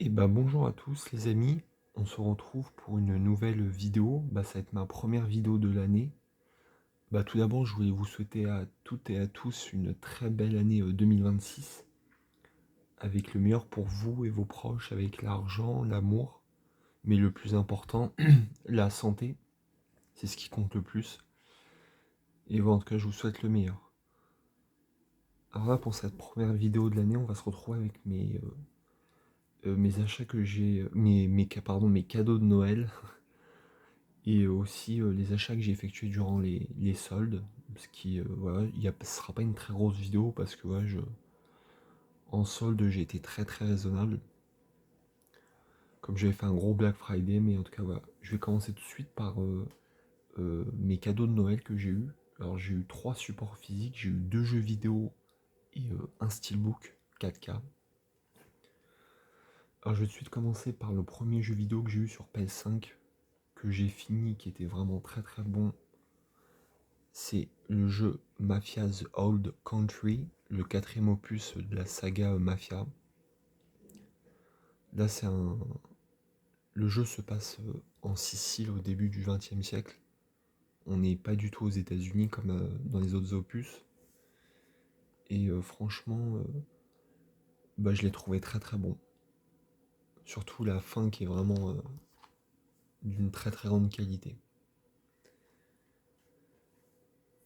Et bah bonjour à tous les amis, on se retrouve pour une nouvelle vidéo, ça va être ma première vidéo de l'année. Tout d'abord je voulais vous souhaiter à toutes et à tous une très belle année 2026, avec le meilleur pour vous et vos proches, avec l'argent, l'amour, mais le plus important, la santé, c'est ce qui compte le plus. Et voilà, en tout cas je vous souhaite le meilleur. Alors là pour cette première vidéo de l'année, on va se retrouver avec mes achats que j'ai, mes cadeaux de Noël. Et aussi les achats que j'ai effectués durant les soldes. Ce qui, voilà, ce sera pas une très grosse vidéo parce que ouais, en solde j'ai été très très raisonnable. Comme j'avais fait un gros Black Friday, mais en tout cas voilà. Je vais commencer tout de suite par mes cadeaux de Noël que j'ai eu. Alors j'ai eu 3 supports physiques, j'ai eu 2 jeux vidéo et un steelbook 4K. Alors je vais tout de suite commencer par le premier jeu vidéo que j'ai eu sur PS5, que j'ai fini, qui était vraiment très très bon. C'est le jeu Mafia's Old Country, le quatrième opus de la saga Mafia. Là, le jeu se passe en Sicile au début du XXe siècle. On n'est pas du tout aux États-Unis comme dans les autres opus. Et franchement, je l'ai trouvé très très bon. Surtout la fin qui est vraiment d'une très très grande qualité.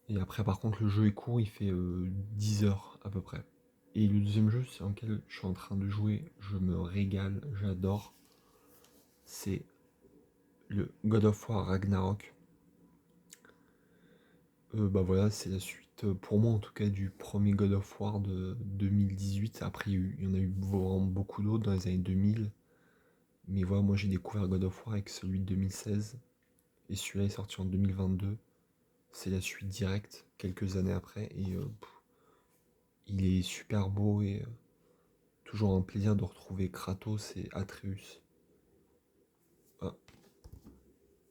Et après, par contre, le jeu est court, il fait 10 heures à peu près. Et le deuxième jeu sur lequel je suis en train de jouer, je me régale, j'adore. C'est le God of War Ragnarok. Voilà, c'est la suite, pour moi en tout cas, du premier God of War de 2018. Après, il y en a eu vraiment beaucoup d'autres dans les années 2000. Mais voilà, moi j'ai découvert God of War avec celui de 2016. Et celui-là est sorti en 2022. C'est la suite directe, quelques années après. Et il est super beau et toujours un plaisir de retrouver Kratos et Atreus. Ah,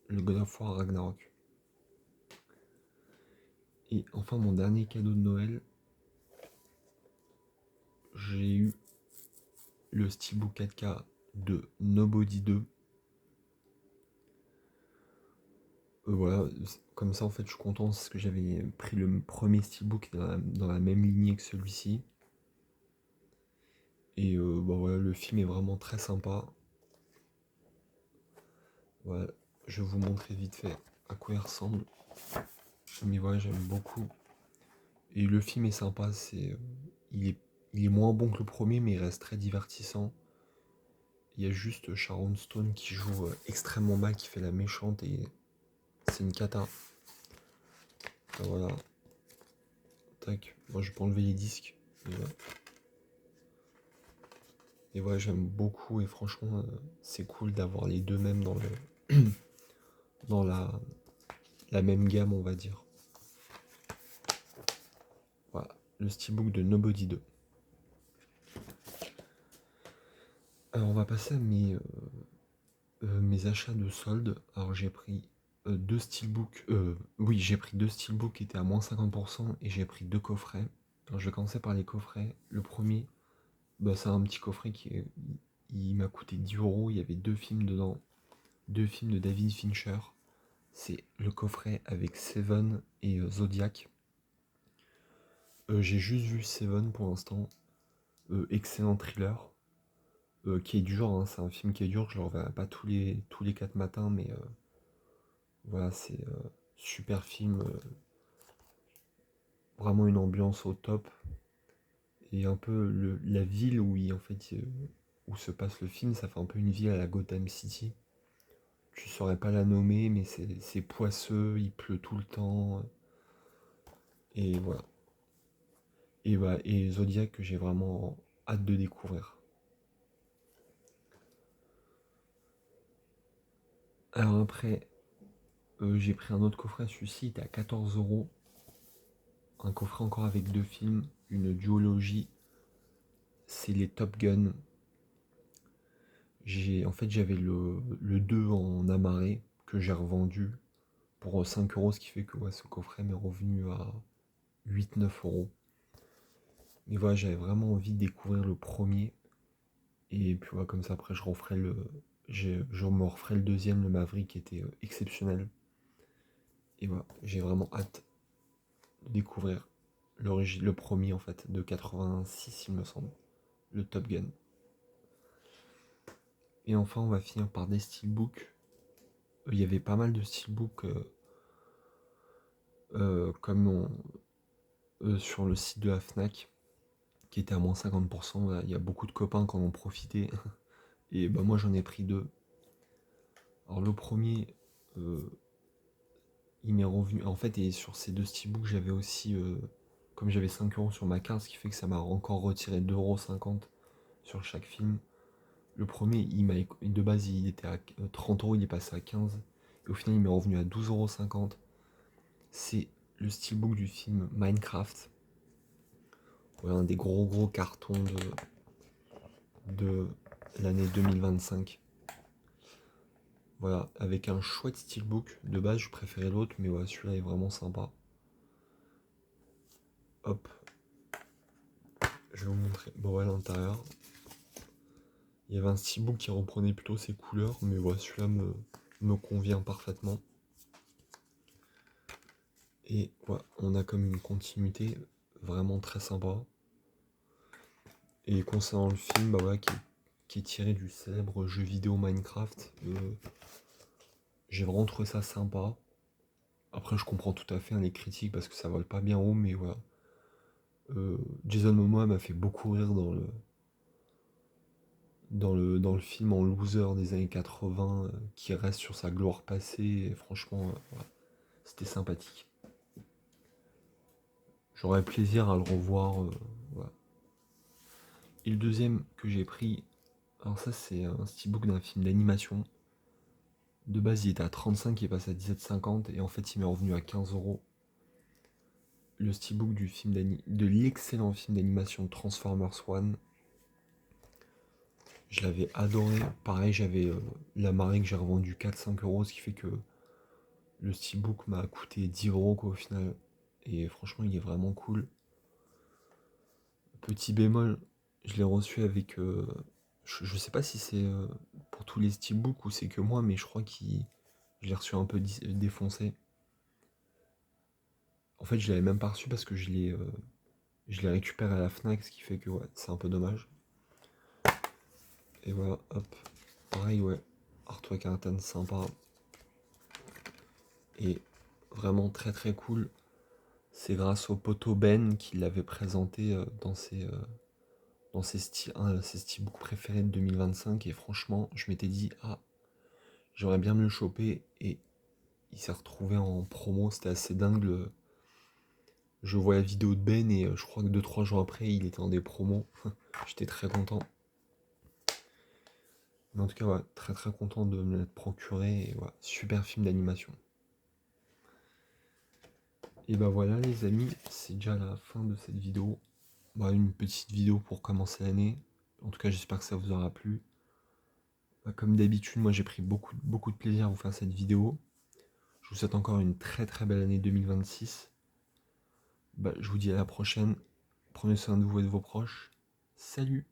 le God of War Ragnarok. Et enfin, mon dernier cadeau de Noël, j'ai eu le Steelbook 4K de Nobody 2. Voilà, comme ça en fait je suis content parce que j'avais pris le premier Steelbook dans la même lignée que celui-ci. Et voilà, le film est vraiment très sympa. Voilà, je vais vous montrer vite fait à quoi il ressemble. Mais voilà, j'aime beaucoup. Et le film est sympa, il est, il est moins bon que le premier, mais il reste très divertissant. Il y a juste Sharon Stone qui joue extrêmement mal, qui fait la méchante et c'est une cata. Voilà. Tac. Moi je peux enlever les disques. Et voilà, j'aime beaucoup et franchement c'est cool d'avoir les deux mêmes dans la même gamme on va dire. Voilà. Le steelbook de Nobody 2. Alors on va passer à mes achats de solde. Alors j'ai pris deux steelbooks. Oui, j'ai pris deux steelbooks qui étaient à moins 50% et j'ai pris deux coffrets. Alors je vais commencer par les coffrets. Le premier, c'est un petit coffret il m'a coûté 10 euros. Il y avait deux films dedans. Deux films de David Fincher. C'est le coffret avec Seven et Zodiac. J'ai juste vu Seven pour l'instant. Excellent thriller. Qui est dur, hein, c'est un film qui est dur, je le reverrai pas tous les 4 matins, mais voilà, c'est super film, vraiment une ambiance au top. Et un peu la ville où se passe le film, ça fait un peu une ville à la Gotham City. Tu saurais pas la nommer, mais c'est poisseux, il pleut tout le temps. Et voilà. Et Zodiac que j'ai vraiment hâte de découvrir. Alors après, j'ai pris un autre coffret, celui-ci était à 14 euros. Un coffret encore avec deux films, une duologie. C'est les Top Gun. J'avais le 2 en amarré que j'ai revendu pour 5 euros, ce qui fait que ouais, ce coffret m'est revenu à 8-9 euros. Mais voilà, j'avais vraiment envie de découvrir le premier. Et puis voilà, comme ça après je referai je me referai le deuxième, le Maverick, qui était exceptionnel. Et voilà, j'ai vraiment hâte de découvrir le premier en fait, de 86 il me semble, le Top Gun. Et enfin on va finir par des steelbooks. Il y avait pas mal de steelbooks sur le site de la FNAC qui était à moins 50%. Voilà, il y a beaucoup de copains qui en ont profité. Et bah moi j'en ai pris deux. Alors le premier, euh, il m'est revenu. En fait, et sur ces deux steelbooks, j'avais aussi, comme j'avais 5 € sur ma carte, ce qui fait que ça m'a encore retiré 2,50 € sur chaque film. Le premier, de base, il était à 30 €, il est passé à 15. Et au final, il m'est revenu à 12,50 €. C'est le steelbook du film Minecraft. Ouais, un des gros cartons de l'année 2025. Voilà, avec un chouette steelbook. De base, je préférais l'autre, mais ouais, celui-là est vraiment sympa. Hop, je vais vous montrer. Bon, ouais, l'intérieur. Il y avait un steelbook qui reprenait plutôt ses couleurs, mais ouais, celui-là me convient parfaitement. Et ouais, on a comme une continuité vraiment très sympa. Et concernant le film, bah ouais, qui est tiré du célèbre jeu vidéo Minecraft, j'ai vraiment trouvé ça sympa. Après, je comprends tout à fait les critiques parce que ça vole pas bien haut, mais voilà. Jason Momoa m'a fait beaucoup rire dans le film en loser des années 80, qui reste sur sa gloire passée. Et franchement, voilà, c'était sympathique. J'aurais plaisir à le revoir. Voilà. Et le deuxième que j'ai pris, alors ça c'est un steelbook d'un film d'animation. De base il était à 35, il est passé à 17,50 et en fait il m'est revenu à 15 €. Le steelbook de l'excellent film d'animation Transformers One. Je l'avais adoré. Pareil, j'avais la marée que j'ai revendu 4-5 €, ce qui fait que le steelbook m'a coûté 10 € quoi, au final. Et franchement, il est vraiment cool. Petit bémol, je l'ai reçu avec. Je sais pas si c'est pour tous les steelbooks ou c'est que moi, mais je crois je l'ai reçu un peu défoncé. En fait, je l'avais même pas reçu parce que je l'ai récupéré à la Fnac, ce qui fait que ouais, c'est un peu dommage. Et voilà, hop. Pareil, ouais. Artwork Artan sympa. Et vraiment très cool. C'est grâce au poteau Ben qui l'avait présenté dans ses steelbooks préférés de 2025. Et franchement, je m'étais dit, ah, j'aurais bien me le choper. Et il s'est retrouvé en promo, c'était assez dingue. Je vois la vidéo de Ben et je crois que 2-3 jours après, il était en des promos. J'étais très content. Mais en tout cas, ouais, très content de me l'être procuré. Et ouais, super film d'animation. Et bah voilà les amis, c'est déjà la fin de cette vidéo. Bah, une petite vidéo pour commencer l'année. En tout cas, j'espère que ça vous aura plu. Bah, comme d'habitude, moi j'ai pris beaucoup de plaisir à vous faire cette vidéo. Je vous souhaite encore une très belle année 2026. Bah, je vous dis à la prochaine. Prenez soin de vous et de vos proches. Salut!